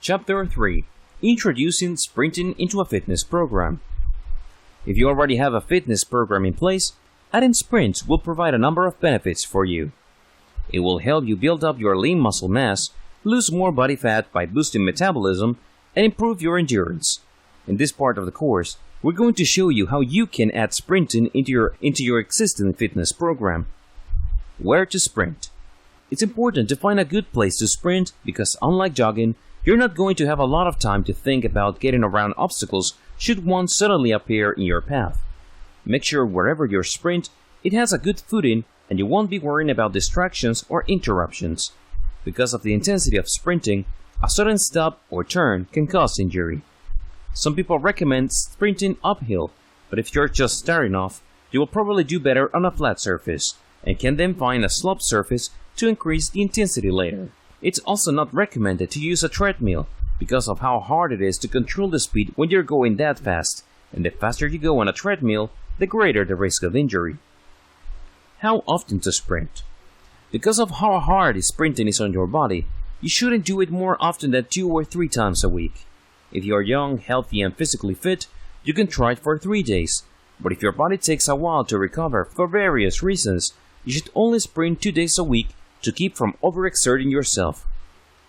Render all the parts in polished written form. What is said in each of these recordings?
Chapter 3: Introducing Sprinting into a Fitness Program. If you already have a fitness program in place, adding sprints will provide a number of benefits for you. It will help you build up your lean muscle mass, lose more body fat by boosting metabolism, and improve your endurance. In this part of the course, we're going to show you how you can add sprinting into your existing fitness program. Where to sprint? It's important to find a good place to sprint because, unlike jogging, you're not going to have a lot of time to think about getting around obstacles should one suddenly appear in your path. Make sure wherever you sprint, it has a good footing and you won't be worrying about distractions or interruptions. Because of the intensity of sprinting, a sudden stop or turn can cause injury. Some people recommend sprinting uphill, but if you're just starting off, you will probably do better on a flat surface, and can then find a sloped surface to increase the intensity later. It's also not recommended to use a treadmill because of how hard it is to control the speed when you're going that fast, and the faster you go on a treadmill, the greater the risk of injury. How often to sprint? Because of how hard sprinting is on your body, you shouldn't do it more often than 2 or 3 times a week. If you are young, healthy, and physically fit, you can try it for 3 days, but if your body takes a while to recover for various reasons, you should only sprint 2 days a week to keep from overexerting yourself.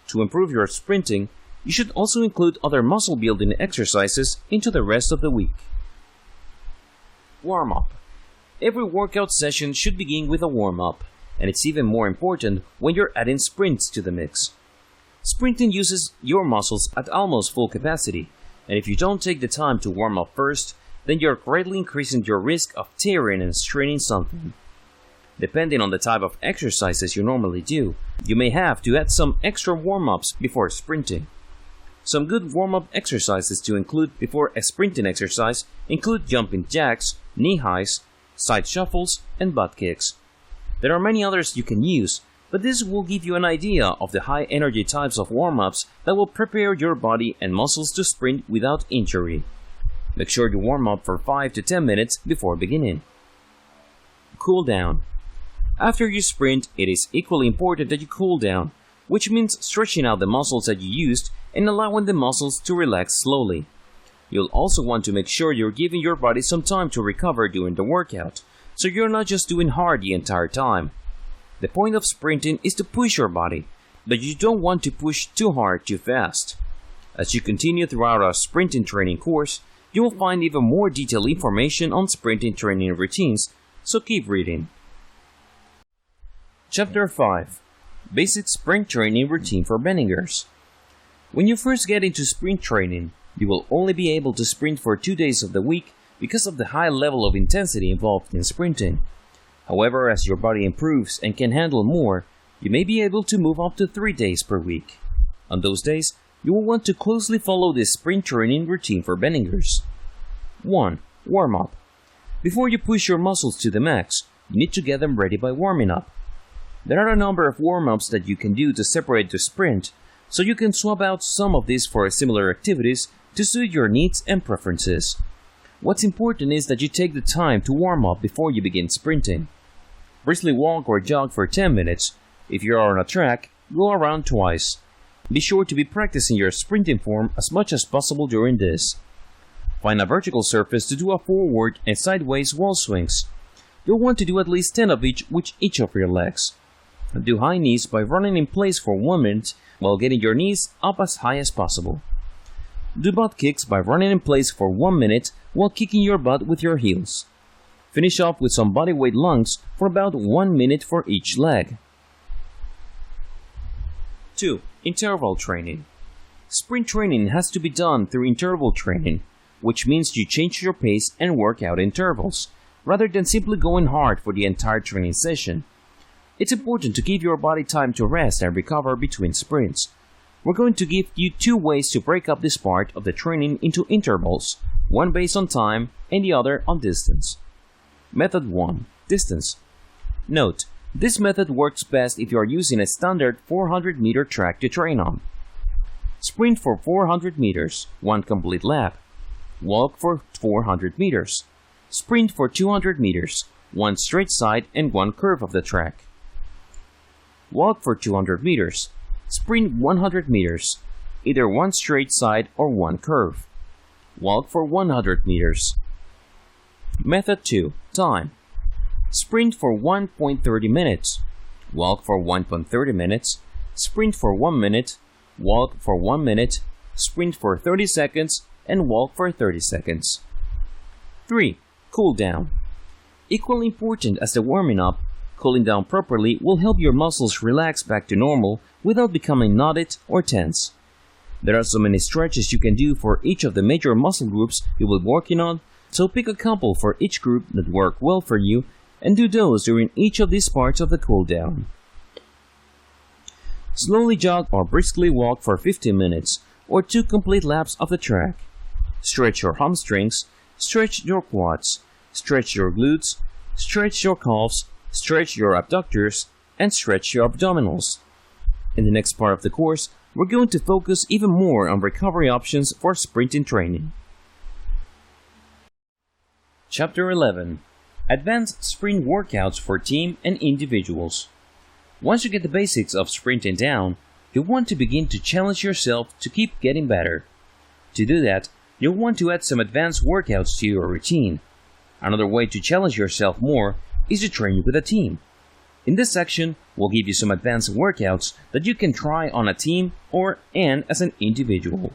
To improve your sprinting, you should also include other muscle-building exercises into the rest of the week. Warm-up. Every workout session should begin with a warm-up, and it's even more important when you're adding sprints to the mix. Sprinting uses your muscles at almost full capacity, and if you don't take the time to warm up first, then you're greatly increasing your risk of tearing and straining something. Depending on the type of exercises you normally do, you may have to add some extra warm-ups before sprinting. Some good warm-up exercises to include before a sprinting exercise include jumping jacks, knee highs, side shuffles, and butt kicks. There are many others you can use, but this will give you an idea of the high-energy types of warm-ups that will prepare your body and muscles to sprint without injury. Make sure you warm up for 5 to 10 minutes before beginning. Cool down. After you sprint, it is equally important that you cool down, which means stretching out the muscles that you used and allowing the muscles to relax slowly. You'll also want to make sure you're giving your body some time to recover during the workout, so you're not just doing hard the entire time. The point of sprinting is to push your body, but you don't want to push too hard too fast. As you continue throughout our sprinting training course, you will find even more detailed information on sprinting training routines, so keep reading. Chapter 5: Basic Sprint Training Routine for Beginners. When you first get into sprint training, you will only be able to sprint for 2 days of the week because of the high level of intensity involved in sprinting. However, as your body improves and can handle more, you may be able to move up to 3 days per week. On those days, you will want to closely follow this sprint training routine for beginners. 1. Warm-up. Before you push your muscles to the max, you need to get them ready by warming up. There are a number of warm-ups that you can do to separate the sprint, so you can swap out some of these for similar activities to suit your needs and preferences. What's important is that you take the time to warm up before you begin sprinting. Briskly walk or jog for 10 minutes. If you are on a track, go around twice. Be sure to be practicing your sprinting form as much as possible during this. Find a vertical surface to do a forward and sideways wall swings. You'll want to do at least 10 of each with each of your legs. Do high knees by running in place for 1 minute while getting your knees up as high as possible. Do butt kicks by running in place for 1 minute while kicking your butt with your heels. Finish off with some bodyweight lunges for about 1 minute for each leg. 2. Interval training. Sprint training has to be done through interval training, which means you change your pace and work out intervals, rather than simply going hard for the entire training session. It's important to give your body time to rest and recover between sprints. We're going to give you 2 ways to break up this part of the training into intervals, one based on time and the other on distance. Method 1. Distance. Note, this method works best if you are using a standard 400-meter track to train on. Sprint for 400 meters, 1 complete lap. Walk for 400 meters. Sprint for 200 meters, 1 straight side and 1 curve of the track. Walk for 200 meters. Sprint 100 meters. either one straight side or one curve. Walk for 100 meters. Method 2. Time. Sprint for 1.30 minutes. Walk for 1.30 minutes. Sprint for 1 minute. Walk for 1 minute. Sprint for 30 seconds and walk for 30 seconds. 3. Cool down. Equally important as the warming up, cooling down properly will help your muscles relax back to normal without becoming knotted or tense. There are so many stretches you can do for each of the major muscle groups you will be working on, so pick a couple for each group that work well for you and do those during each of these parts of the cool down. Slowly jog or briskly walk for 15 minutes or 2 complete laps of the track. Stretch your hamstrings, stretch your quads, stretch your glutes, stretch your calves, stretch your abductors, and stretch your abdominals. In the next part of the course, we're going to focus even more on recovery options for sprinting training. Chapter 11. Advanced sprint workouts for team and individuals. Once you get the basics of sprinting down, you'll want to begin to challenge yourself to keep getting better. To do that, you'll want to add some advanced workouts to your routine. Another way to challenge yourself more is to train with a team. In this section, we'll give you some advanced workouts that you can try on a team and as an individual.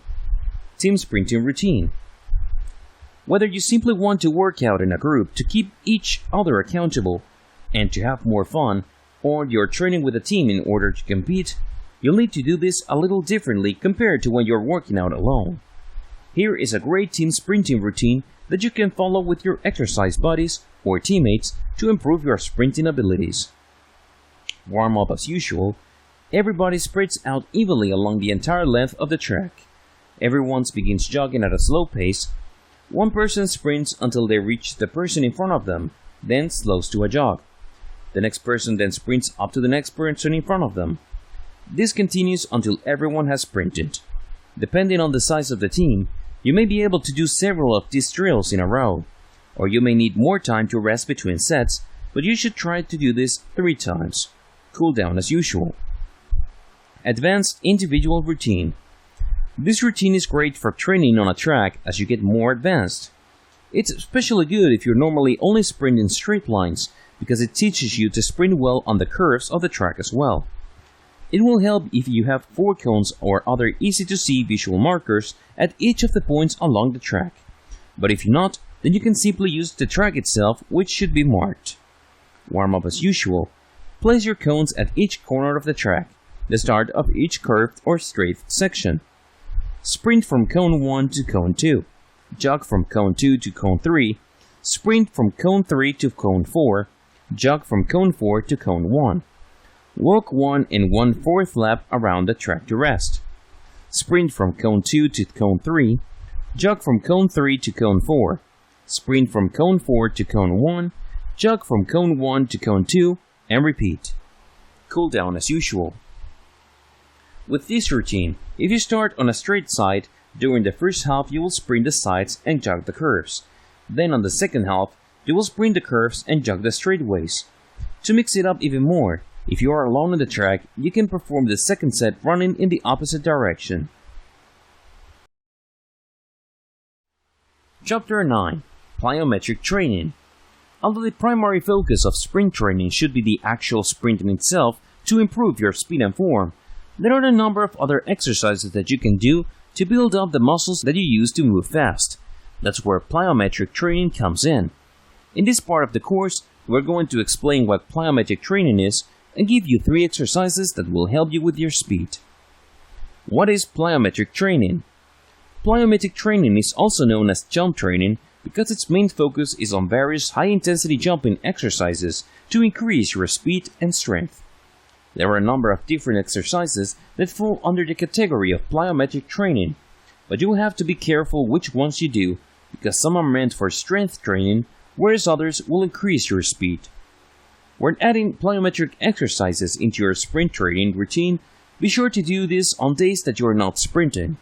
Team sprinting routine. Whether you simply want to work out in a group to keep each other accountable and to have more fun, or you're training with a team in order to compete, you'll need to do this a little differently compared to when you're working out alone. Here is a great team sprinting routine that you can follow with your exercise buddies or teammates to improve your sprinting abilities. Warm up as usual. Everybody spreads out evenly along the entire length of the track. Everyone begins jogging at a slow pace. One person sprints until they reach the person in front of them, then slows to a jog. The next person then sprints up to the next person in front of them. This continues until everyone has sprinted. Depending on the size of the team, you may be able to do several of these drills in a row, or you may need more time to rest between sets, but you should try to do this 3 times. Cool down as usual. Advanced individual routine. This routine is great for training on a track as you get more advanced. It's especially good if you're normally only sprinting straight lines because it teaches you to sprint well on the curves of the track as well. It will help if you have 4 cones or other easy-to-see visual markers at each of the points along the track. But if not, then you can simply use the track itself, which should be marked. Warm up as usual. Place your cones at each corner of the track, the start of each curved or straight section. Sprint from cone 1 to cone 2. Jog from cone 2 to cone 3. Sprint from cone 3 to cone 4. Jog from cone 4 to cone 1. Walk 1 and 1/4 lap around the track to rest. Sprint from cone 2 to cone 3. Jog from cone 3 to cone 4. Sprint from cone 4 to cone 1. Jog from cone 1 to cone 2, and repeat. Cool down as usual. With this routine, if you start on a straight side, during the first half you will sprint the sides and jog the curves. Then on the second half, you will sprint the curves and jog the straightaways. To mix it up even more, if you are alone on the track, you can perform the second set running in the opposite direction. Chapter 9. Plyometric Training. Although the primary focus of sprint training should be the actual sprinting itself to improve your speed and form, there are a number of other exercises that you can do to build up the muscles that you use to move fast. That's where plyometric training comes in. In this part of the course, we're going to explain what plyometric training is and give you 3 exercises that will help you with your speed. What is plyometric training? Plyometric training is also known as jump training because its main focus is on various high-intensity jumping exercises to increase your speed and strength. There are a number of different exercises that fall under the category of plyometric training, but you will have to be careful which ones you do because some are meant for strength training, whereas others will increase your speed. When adding plyometric exercises into your sprint training routine, be sure to do this on days that you are not sprinting.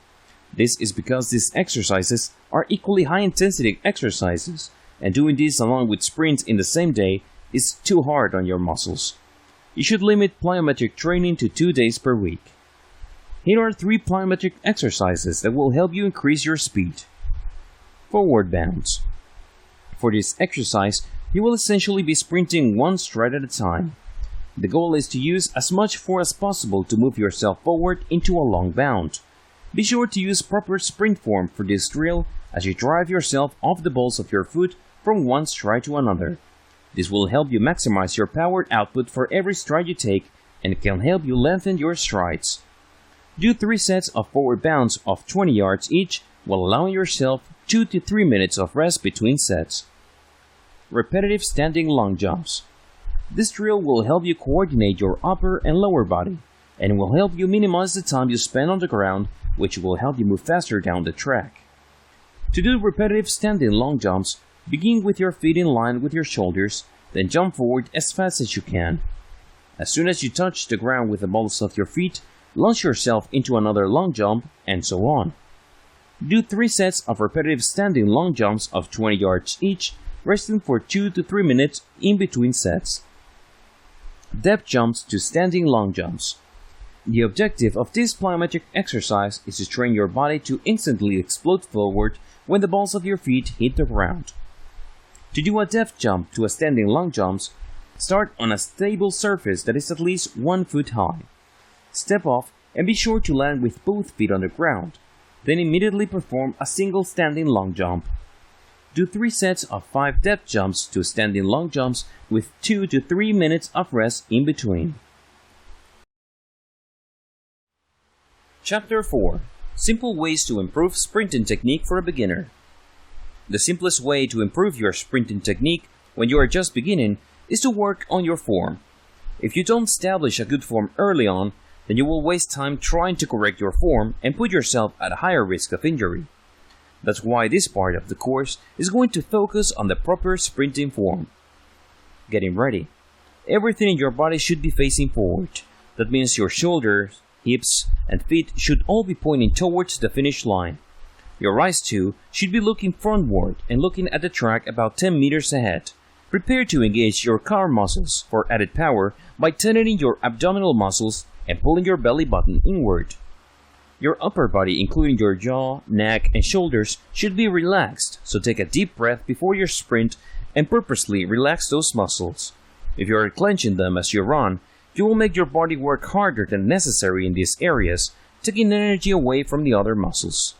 This is because these exercises are equally high-intensity exercises, and doing this along with sprints in the same day is too hard on your muscles. You should limit plyometric training to 2 days per week. Here are 3 plyometric exercises that will help you increase your speed. Forward bounce. For this exercise, you will essentially be sprinting one stride at a time. The goal is to use as much force as possible to move yourself forward into a long bound. Be sure to use proper sprint form for this drill as you drive yourself off the balls of your foot from one stride to another. This will help you maximize your power output for every stride you take and can help you lengthen your strides. Do 3 sets of forward bounce of 20 yards each while allowing yourself 2 to 3 minutes of rest between sets. Repetitive standing long jumps. This drill will help you coordinate your upper and lower body and will help you minimize the time you spend on the ground, which will help you move faster down the track. To do repetitive standing long jumps, begin with your feet in line with your shoulders, then jump forward as fast as you can. As soon as you touch the ground with the balls of your feet, launch yourself into another long jump, and so on. Do 3 sets of repetitive standing long jumps of 20 yards each, resting for 2 to 3 minutes in between sets. Depth jumps to standing long jumps. The objective of this plyometric exercise is to train your body to instantly explode forward when the balls of your feet hit the ground. To do a depth jump to a standing long jumps, start on a stable surface that is at least 1 foot high. Step off and be sure to land with both feet on the ground, then immediately perform a single standing long jump. Do 3 sets of 5 depth jumps to standing long jumps with 2 to 3 minutes of rest in between. Chapter 4. Simple ways to improve sprinting technique for a beginner. The simplest way to improve your sprinting technique when you are just beginning is to work on your form. If you don't establish a good form early on, then you will waste time trying to correct your form and put yourself at a higher risk of injury. That's why this part of the course is going to focus on the proper sprinting form. Getting ready. Everything in your body should be facing forward. That means your shoulders, hips, and feet should all be pointing towards the finish line. Your eyes too should be looking frontward and looking at the track about 10 meters ahead. Prepare to engage your core muscles for added power by tightening your abdominal muscles and pulling your belly button inward. Your upper body, including your jaw, neck, and shoulders, should be relaxed, so take a deep breath before your sprint and purposely relax those muscles. If you are clenching them as you run, you will make your body work harder than necessary in these areas, taking energy away from the other muscles.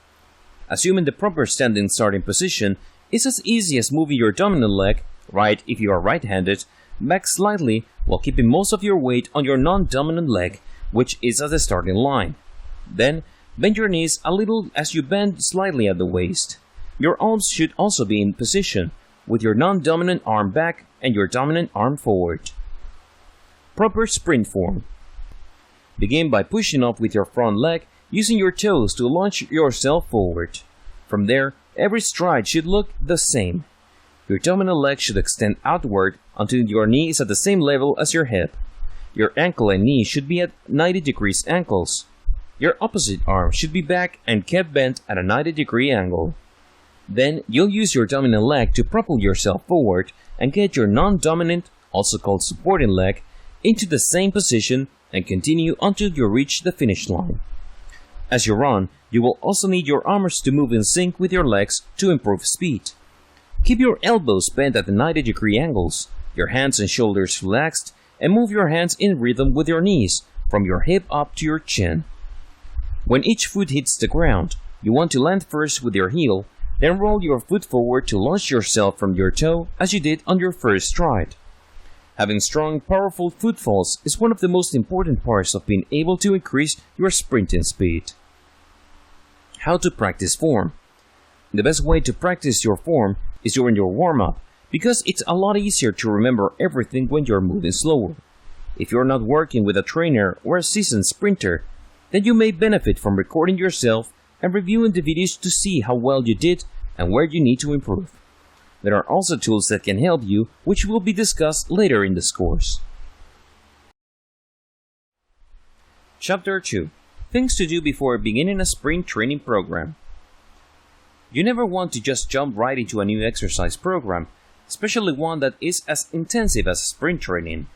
Assuming the proper standing starting position is as easy as moving your dominant leg, right if you are right-handed, back slightly while keeping most of your weight on your non-dominant leg, which is at the starting line. Then, bend your knees a little as you bend slightly at the waist. Your arms should also be in position, with your non-dominant arm back and your dominant arm forward. Proper sprint form. Begin by pushing up with your front leg, using your toes to launch yourself forward. From there, every stride should look the same. Your dominant leg should extend outward until your knee is at the same level as your hip. Your ankle and knee should be at 90 degrees angles. Your opposite arm should be back and kept bent at a 90-degree angle. Then, you'll use your dominant leg to propel yourself forward and get your non-dominant, also called supporting leg, into the same position and continue until you reach the finish line. As you run, you will also need your arms to move in sync with your legs to improve speed. Keep your elbows bent at the 90-degree angles, your hands and shoulders relaxed, and move your hands in rhythm with your knees, from your hip up to your chin. When each foot hits the ground, you want to land first with your heel, then roll your foot forward to launch yourself from your toe as you did on your first stride. Having strong, powerful footfalls is one of the most important parts of being able to increase your sprinting speed. How to practice form. The best way to practice your form is during your warm-up, because it's a lot easier to remember everything when you're moving slower. If you're not working with a trainer or a seasoned sprinter, then you may benefit from recording yourself and reviewing the videos to see how well you did and where you need to improve. There are also tools that can help you, which will be discussed later in this course. Chapter 2. Things to do before beginning a sprint training program. You never want to just jump right into a new exercise program, especially one that is as intensive as sprint training.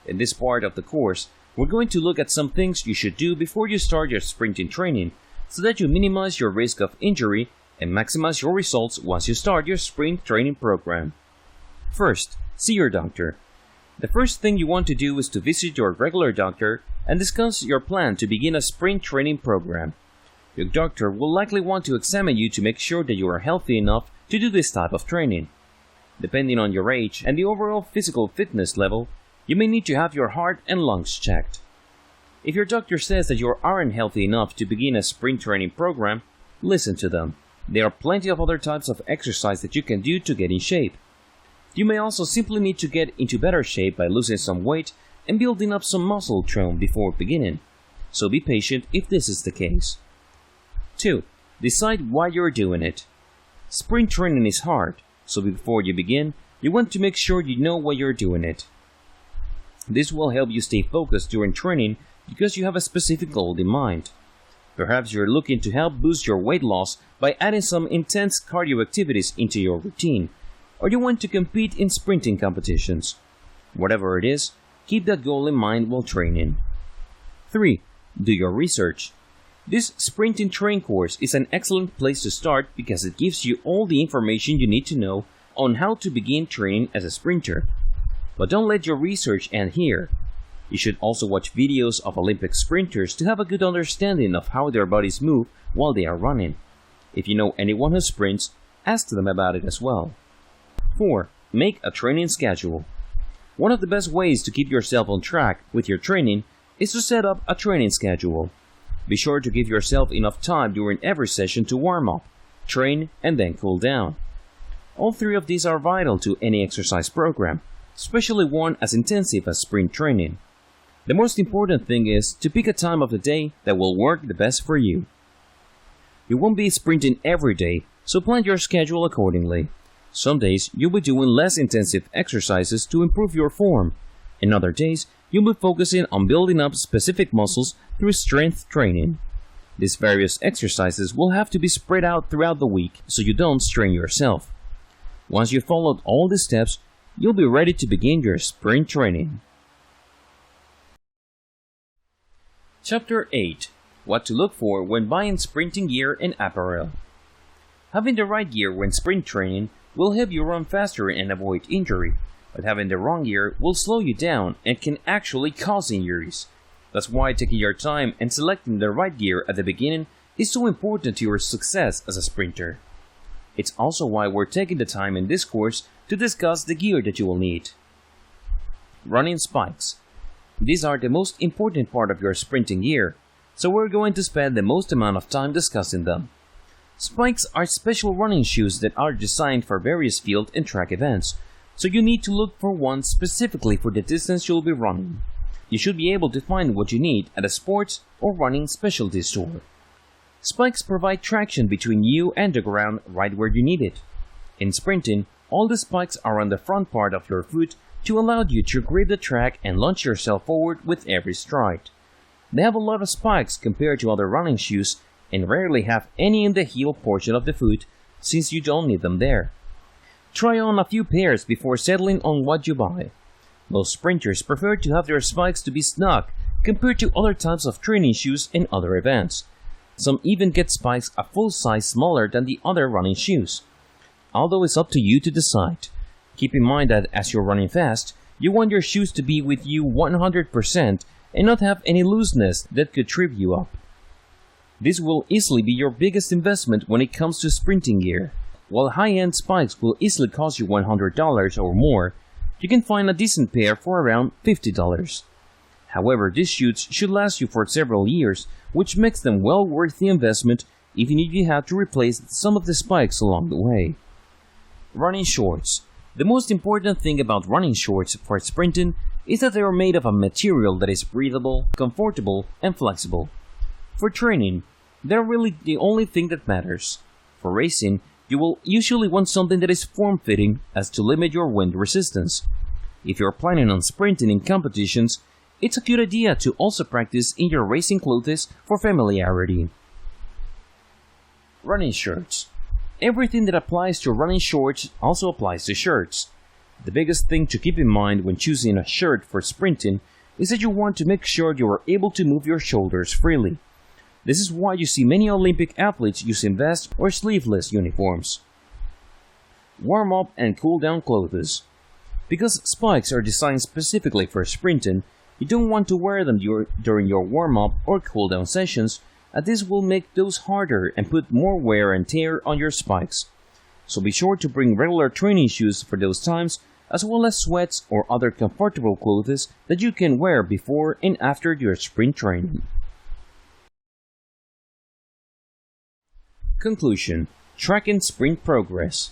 In this part of the course, we're going to look at some things you should do before you start your sprinting training so that you minimize your risk of injury and maximize your results once you start your sprint training program. First, see your doctor. The first thing you want to do is to visit your regular doctor and discuss your plan to begin a sprint training program. Your doctor will likely want to examine you to make sure that you are healthy enough to do this type of training. Depending on your age and the overall physical fitness level, you may need to have your heart and lungs checked. If your doctor says that you aren't healthy enough to begin a sprint training program, listen to them. There are plenty of other types of exercise that you can do to get in shape. You may also simply need to get into better shape by losing some weight and building up some muscle tone before beginning. So be patient if this is the case. 2. Decide why you're doing it. Sprint training is hard, so before you begin, you want to make sure you know why you're doing it. This will help you stay focused during training because you have a specific goal in mind. Perhaps you're looking to help boost your weight loss by adding some intense cardio activities into your routine, or you want to compete in sprinting competitions. Whatever it is, keep that goal in mind while training. 3. Do your research. This sprinting train course is an excellent place to start because it gives you all the information you need to know on how to begin training as a sprinter. But don't let your research end here. You should also watch videos of Olympic sprinters to have a good understanding of how their bodies move while they are running. If you know anyone who sprints, ask them about it as well. 4. Make a training schedule. One of the best ways to keep yourself on track with your training is to set up a training schedule. Be sure to give yourself enough time during every session to warm up, train, and then cool down. All three of these are vital to any exercise program, especially one as intensive as sprint training. The most important thing is to pick a time of the day that will work the best for you. You won't be sprinting every day, so plan your schedule accordingly. Some days you'll be doing less intensive exercises to improve your form, and other days you'll be focusing on building up specific muscles through strength training. These various exercises will have to be spread out throughout the week so you don't strain yourself. Once you've followed all the steps, you'll be ready to begin your sprint training. Chapter 8. What to look for when buying sprinting gear and apparel. Having the right gear when sprint training will help you run faster and avoid injury, but having the wrong gear will slow you down and can actually cause injuries. That's why taking your time and selecting the right gear at the beginning is so important to your success as a sprinter. It's also why we're taking the time in this course to discuss the gear that you will need. Running spikes. These are the most important part of your sprinting gear, so we're going to spend the most amount of time discussing them. Spikes are special running shoes that are designed for various field and track events, so you need to look for one specifically for the distance you'll be running. You should be able to find what you need at a sports or running specialty store. Spikes provide traction between you and the ground right where you need it. In sprinting, all the spikes are on the front part of your foot to allow you to grip the track and launch yourself forward with every stride. They have a lot of spikes compared to other running shoes and rarely have any in the heel portion of the foot since you don't need them there. Try on a few pairs before settling on what you buy. Most sprinters prefer to have their spikes to be snug compared to other types of training shoes and other events. Some even get spikes a full size smaller than the other running shoes. Although it's up to you to decide. Keep in mind that as you're running fast, you want your shoes to be with you 100% and not have any looseness that could trip you up. This will easily be your biggest investment when it comes to sprinting gear. While high-end spikes will easily cost you $100 or more, you can find a decent pair for around $50. However, these shoes should last you for several years, which makes them well worth the investment even if you have to replace some of the spikes along the way. Running shorts. The most important thing about running shorts for sprinting is that they are made of a material that is breathable, comfortable, and flexible. For training, they're really the only thing that matters. For racing, you will usually want something that is form-fitting as to limit your wind resistance. If you're planning on sprinting in competitions, it's a good idea to also practice in your racing clothes for familiarity. Running shirts. Everything that applies to running shorts also applies to shirts. The biggest thing to keep in mind when choosing a shirt for sprinting is that you want to make sure you are able to move your shoulders freely. This is why you see many Olympic athletes using vest or sleeveless uniforms. Warm-up and cool-down clothes. Because spikes are designed specifically for sprinting, you don't want to wear them during your warm-up or cool-down sessions, as this will make those harder and put more wear and tear on your spikes. So be sure to bring regular training shoes for those times, as well as sweats or other comfortable clothes that you can wear before and after your sprint training. Conclusion: Track and sprint progress.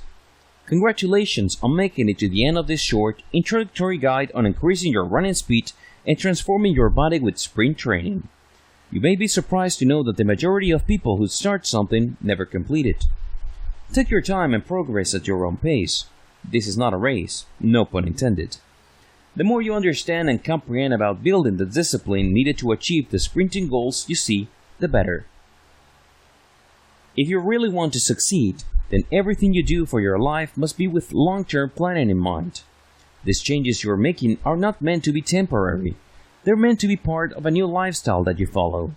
Congratulations on making it to the end of this short, introductory guide on increasing your running speed and transforming your body with sprint training. You may be surprised to know that the majority of people who start something never complete it. Take your time and progress at your own pace. This is not a race, no pun intended. The more you understand and comprehend about building the discipline needed to achieve the sprinting goals you see, the better. If you really want to succeed, then everything you do for your life must be with long-term planning in mind. These changes you are making are not meant to be temporary. They're meant to be part of a new lifestyle that you follow.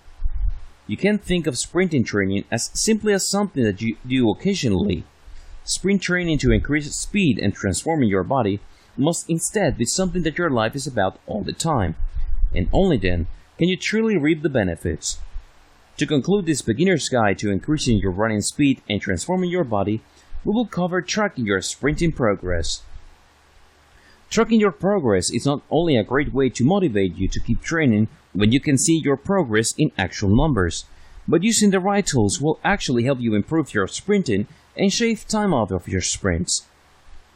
You can't think of sprinting training as simply as something that you do occasionally. Sprint training to increase speed and transforming your body must instead be something that your life is about all the time, and only then can you truly reap the benefits. To conclude this beginner's guide to increasing your running speed and transforming your body, we will cover tracking your sprinting progress. Tracking your progress is not only a great way to motivate you to keep training when you can see your progress in actual numbers, but using the right tools will actually help you improve your sprinting and shave time out of your sprints.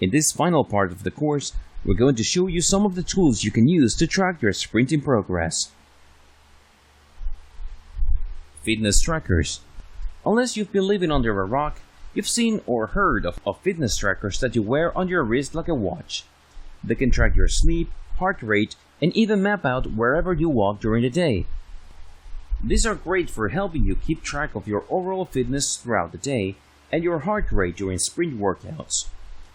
In this final part of the course, we're going to show you some of the tools you can use to track your sprinting progress. Fitness trackers. Unless you've been living under a rock, you've seen or heard of fitness trackers that you wear on your wrist like a watch. They can track your sleep, heart rate, and even map out wherever you walk during the day. These are great for helping you keep track of your overall fitness throughout the day and your heart rate during sprint workouts.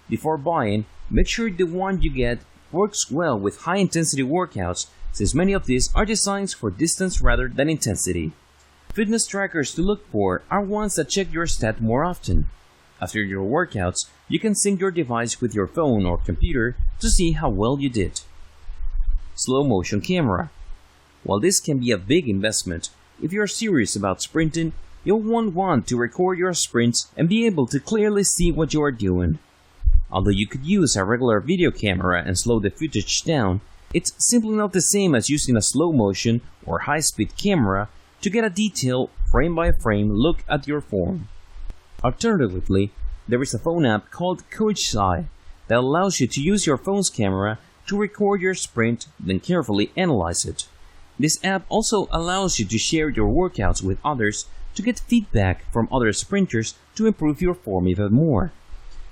Before buying, make sure the one you get works well with high-intensity workouts, since many of these are designed for distance rather than intensity. Fitness trackers to look for are ones that check your stat more often. After your workouts, you can sync your device with your phone or computer to see how well you did. Slow motion camera. While this can be a big investment, if you're serious about sprinting, you'll want to record your sprints and be able to clearly see what you are doing. Although you could use a regular video camera and slow the footage down, it's simply not the same as using a slow motion or high-speed camera to get a detailed, frame-by-frame look at your form. Alternatively, there is a phone app called CoachEye that allows you to use your phone's camera to record your sprint, then carefully analyze it. This app also allows you to share your workouts with others to get feedback from other sprinters to improve your form even more.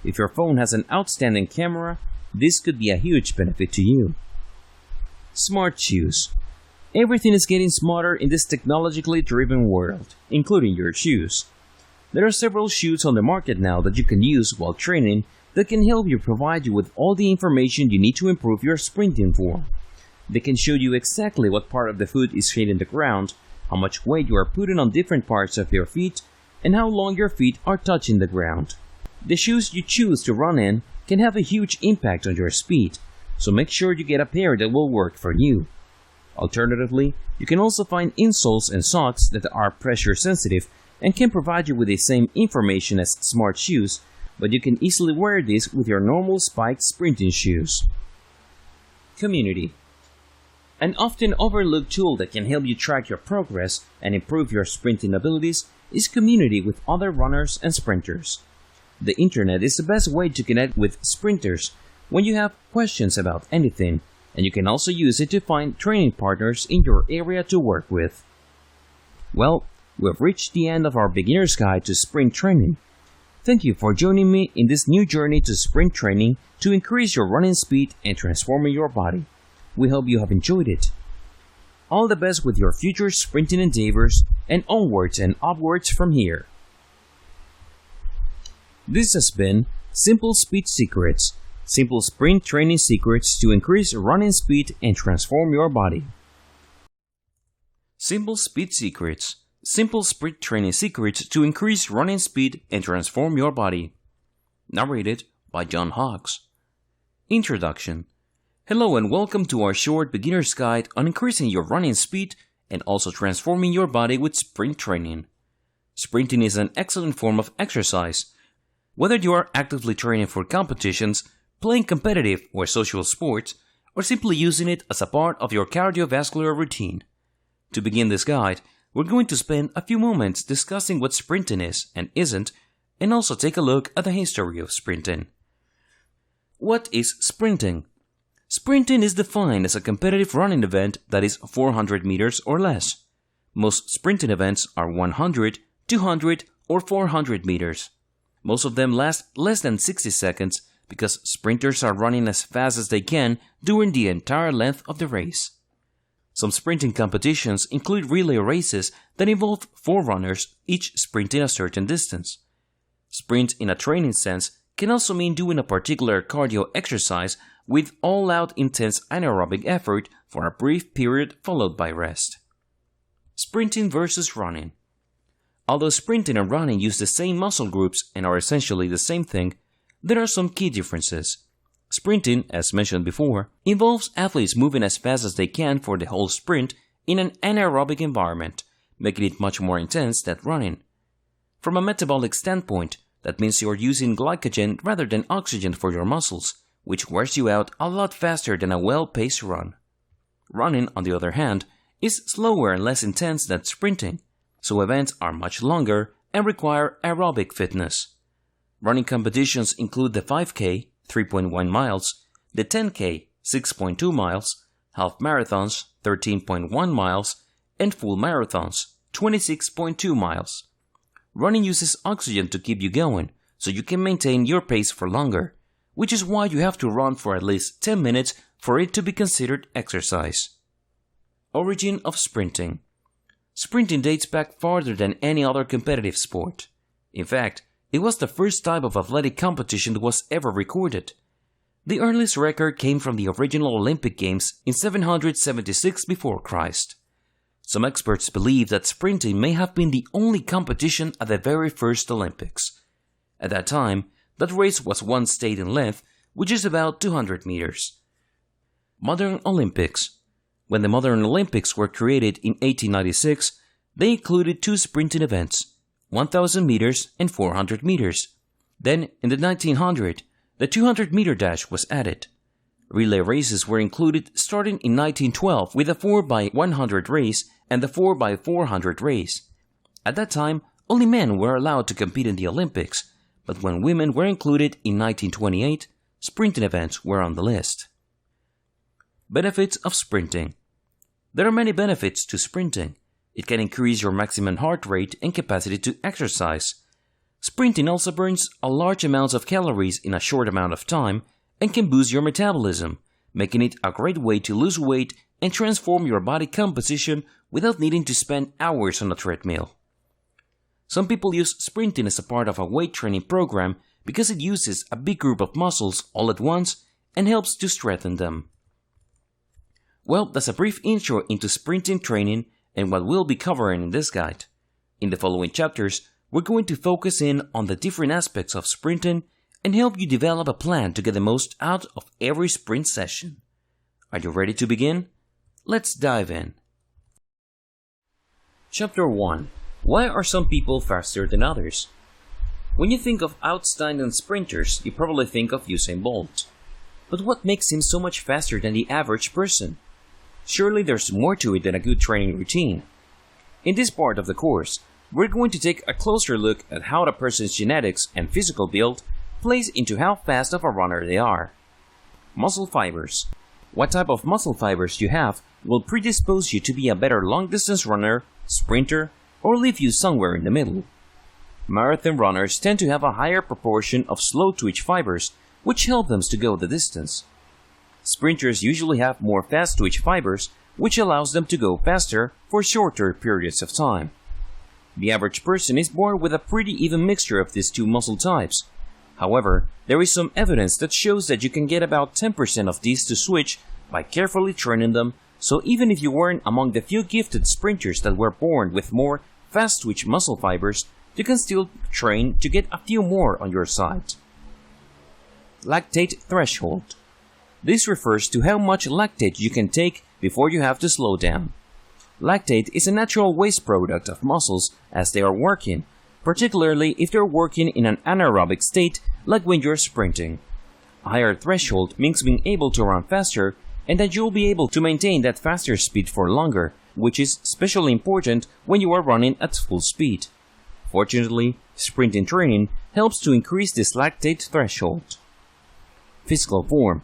If your phone has an outstanding camera, this could be a huge benefit to you. Smart shoes. Everything is getting smarter in this technologically driven world, including your shoes. There are several shoes on the market now that you can use while training that can help you provide you with all the information you need to improve your sprinting form. They can show you exactly what part of the foot is hitting the ground, how much weight you are putting on different parts of your feet, and how long your feet are touching the ground. The shoes you choose to run in can have a huge impact on your speed, so make sure you get a pair that will work for you. Alternatively, you can also find insoles and socks that are pressure sensitive and can provide you with the same information as smart shoes, but you can easily wear these with your normal spiked sprinting shoes. Community. An often overlooked tool that can help you track your progress and improve your sprinting abilities is community with other runners and sprinters. The internet is the best way to connect with sprinters when you have questions about anything, and you can also use it to find training partners in your area to work with. Well, we've reached the end of our beginner's guide to sprint training. Thank you for joining me in this new journey to sprint training to increase your running speed and transforming your body. We hope you have enjoyed it. All the best with your future sprinting endeavors and onwards and upwards from here. This has been Simple Speed Secrets. Simple sprint training secrets to increase running speed and transform your body. Simple speed secrets. Simple sprint training secrets to increase running speed and transform your body. Narrated by John Hawkes. Introduction. Hello and welcome to our short beginner's guide on increasing your running speed and also transforming your body with sprint training. Sprinting is an excellent form of exercise. Whether you are actively training for competitions, playing competitive or social sports, or simply using it as a part of your cardiovascular routine. To begin this guide, we're going to spend a few moments discussing what sprinting is and isn't, and also take a look at the history of sprinting. What is sprinting? Sprinting is defined as a competitive running event that is 400 meters or less. Most sprinting events are 100, 200, or 400 meters. Most of them last less than 60 seconds because sprinters are running as fast as they can during the entire length of the race. Some sprinting competitions include relay races that involve 4 runners, each sprinting a certain distance. Sprint in a training sense can also mean doing a particular cardio exercise with all-out intense anaerobic effort for a brief period followed by rest. Sprinting versus running. Although sprinting and running use the same muscle groups and are essentially the same thing, there are some key differences. Sprinting, as mentioned before, involves athletes moving as fast as they can for the whole sprint in an anaerobic environment, making it much more intense than running. From a metabolic standpoint, that means you are using glycogen rather than oxygen for your muscles, which wears you out a lot faster than a well-paced run. Running, on the other hand, is slower and less intense than sprinting, so events are much longer and require aerobic fitness. Running competitions include the 5K, 3.1 miles, the 10K, 6.2 miles, half marathons, 13.1 miles, and full marathons, 26.2 miles. Running uses oxygen to keep you going, so you can maintain your pace for longer, which is why you have to run for at least 10 minutes for it to be considered exercise. Origin of sprinting. Sprinting dates back farther than any other competitive sport. In fact, it was the first type of athletic competition that was ever recorded. The earliest record came from the original Olympic Games in 776 before Christ. Some experts believe that sprinting may have been the only competition at the very first Olympics. At that time, that race was one state in length, which is about 200 meters. Modern Olympics. When the modern Olympics were created in 1896, they included 2 sprinting events, 1,000 meters and 400 meters. Then, in the 1900s, the 200-meter dash was added. Relay races were included starting in 1912 with the 4x100 race and the 4x400 race. At that time, only men were allowed to compete in the Olympics, but when women were included in 1928, sprinting events were on the list. Benefits of sprinting. There are many benefits to sprinting. It can increase your maximum heart rate and capacity to exercise. Sprinting also burns a large amount of calories in a short amount of time and can boost your metabolism, making it a great way to lose weight and transform your body composition without needing to spend hours on a treadmill. Some people use sprinting as a part of a weight training program because it uses a big group of muscles all at once and helps to strengthen them. Well, that's a brief intro into sprinting training and what we'll be covering in this guide. In the following chapters, we're going to focus in on the different aspects of sprinting and help you develop a plan to get the most out of every sprint session. Are you ready to begin? Let's dive in. Chapter 1. Why are some people faster than others? When you think of outstanding sprinters, you probably think of Usain Bolt. But what makes him so much faster than the average person? Surely there's more to it than a good training routine. In this part of the course, we're going to take a closer look at how the person's genetics and physical build plays into how fast of a runner they are. Muscle fibers. What type of muscle fibers you have will predispose you to be a better long-distance runner, sprinter, or leave you somewhere in the middle. Marathon runners tend to have a higher proportion of slow-twitch fibers, which help them to go the distance. Sprinters usually have more fast-twitch fibers, which allows them to go faster for shorter periods of time. The average person is born with a pretty even mixture of these two muscle types. However, there is some evidence that shows that you can get about 10% of these to switch by carefully training them, so even if you weren't among the few gifted sprinters that were born with more fast-twitch muscle fibers, you can still train to get a few more on your side. Lactate threshold. This refers to how much lactate you can take before you have to slow down. Lactate is a natural waste product of muscles as they are working, particularly if they're working in an anaerobic state like when you're sprinting. A higher threshold means being able to run faster and that you'll be able to maintain that faster speed for longer, which is especially important when you are running at full speed. Fortunately, sprinting training helps to increase this lactate threshold. Physical form.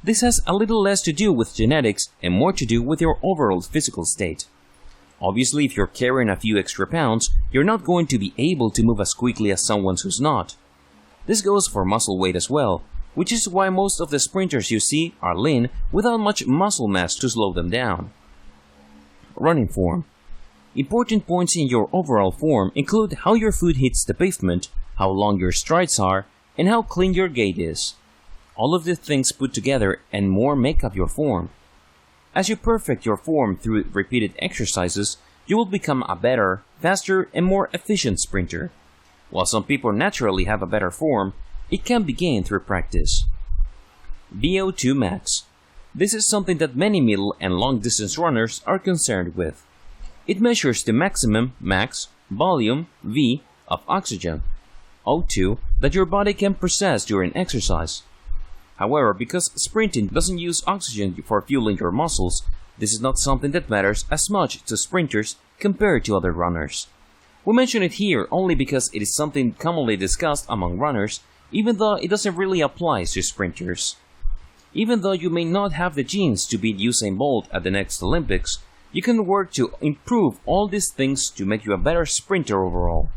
This has a little less to do with genetics and more to do with your overall physical state. Obviously, if you're carrying a few extra pounds, you're not going to be able to move as quickly as someone who's not. This goes for muscle weight as well, which is why most of the sprinters you see are lean without much muscle mass to slow them down. Running form. Important points in your overall form include how your foot hits the pavement, how long your strides are, and how clean your gait is. All of these things put together and more make up your form. As you perfect your form through repeated exercises, you will become a better, faster, and more efficient sprinter. While some people naturally have a better form, it can be gained through practice. VO2 max. This is something that many middle and long distance runners are concerned with. It measures the maximum, max, volume, V, of oxygen, O2, that your body can process during exercise. However, because sprinting doesn't use oxygen for fueling your muscles, this is not something that matters as much to sprinters compared to other runners. We mention it here only because it is something commonly discussed among runners, even though it doesn't really apply to sprinters. Even though you may not have the genes to beat Usain Bolt at the next Olympics, you can work to improve all these things to make you a better sprinter overall.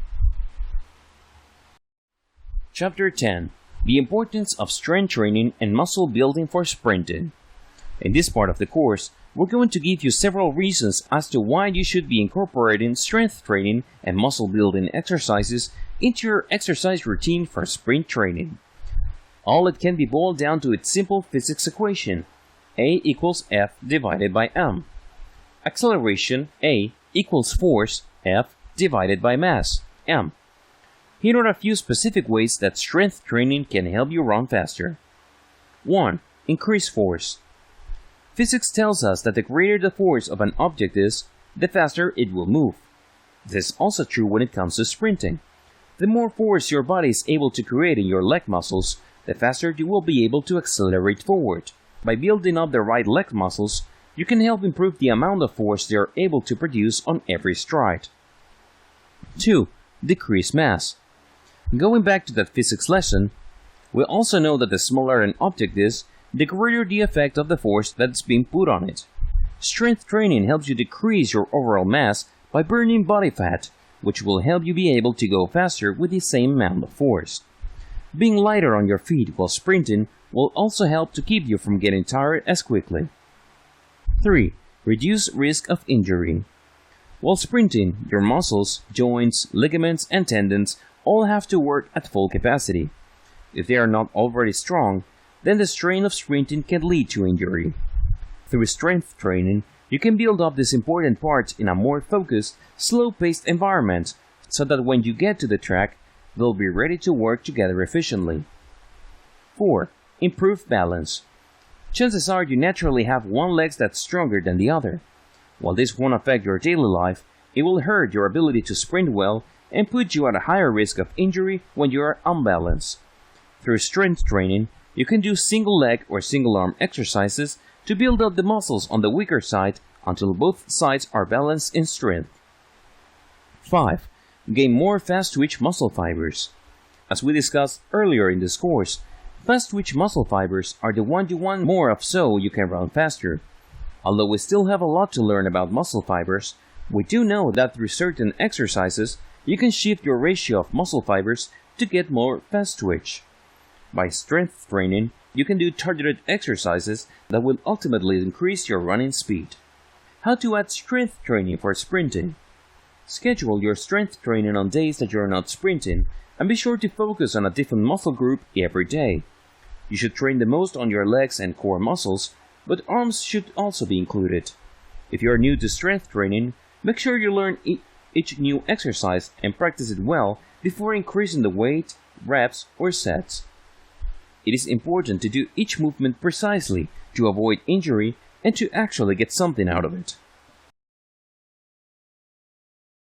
Chapter 10. The importance of strength training and muscle building for sprinting. In this part of the course, we're going to give you several reasons as to why you should be incorporating strength training and muscle building exercises into your exercise routine for sprint training. All it can be boiled down to its simple physics equation, A equals F divided by M. Acceleration, A, equals force, F, divided by mass, M. Here are a few specific ways that strength training can help you run faster. 1. Increase force. Physics tells us that the greater the force of an object is, the faster it will move. This is also true when it comes to sprinting. The more force your body is able to create in your leg muscles, the faster you will be able to accelerate forward. By building up the right leg muscles, you can help improve the amount of force they are able to produce on every stride. 2. Decrease mass. Going back to that physics lesson, we also know that the smaller an object is, the greater the effect of the force that's being put on it. Strength training helps you decrease your overall mass by burning body fat, which will help you be able to go faster with the same amount of force. Being lighter on your feet while sprinting will also help to keep you from getting tired as quickly. 3. Reduce risk of injury. While sprinting, your muscles, joints, ligaments, and tendons all have to work at full capacity. If they are not already strong, then the strain of sprinting can lead to injury. Through strength training, you can build up these important parts in a more focused, slow-paced environment so that when you get to the track, they'll be ready to work together efficiently. 4. Improve balance. Chances are you naturally have one leg that's stronger than the other. While this won't affect your daily life, it will hurt your ability to sprint well and put you at a higher risk of injury when you are unbalanced. Through strength training, you can do single leg or single arm exercises to build up the muscles on the weaker side until both sides are balanced in strength. 5. Gain more fast-twitch muscle fibers. As we discussed earlier in this course, fast-twitch muscle fibers are the one you want more of so you can run faster. Although we still have a lot to learn about muscle fibers, we do know that through certain exercises, you can shift your ratio of muscle fibers to get more fast-twitch. By strength training, you can do targeted exercises that will ultimately increase your running speed. How to add strength training for sprinting? Schedule your strength training on days that you're not sprinting, and be sure to focus on a different muscle group every day. You should train the most on your legs and core muscles, but arms should also be included. If you are new to strength training, make sure you learn each new exercise and practice it well before increasing the weight, reps, or sets. It is important to do each movement precisely to avoid injury and to actually get something out of it.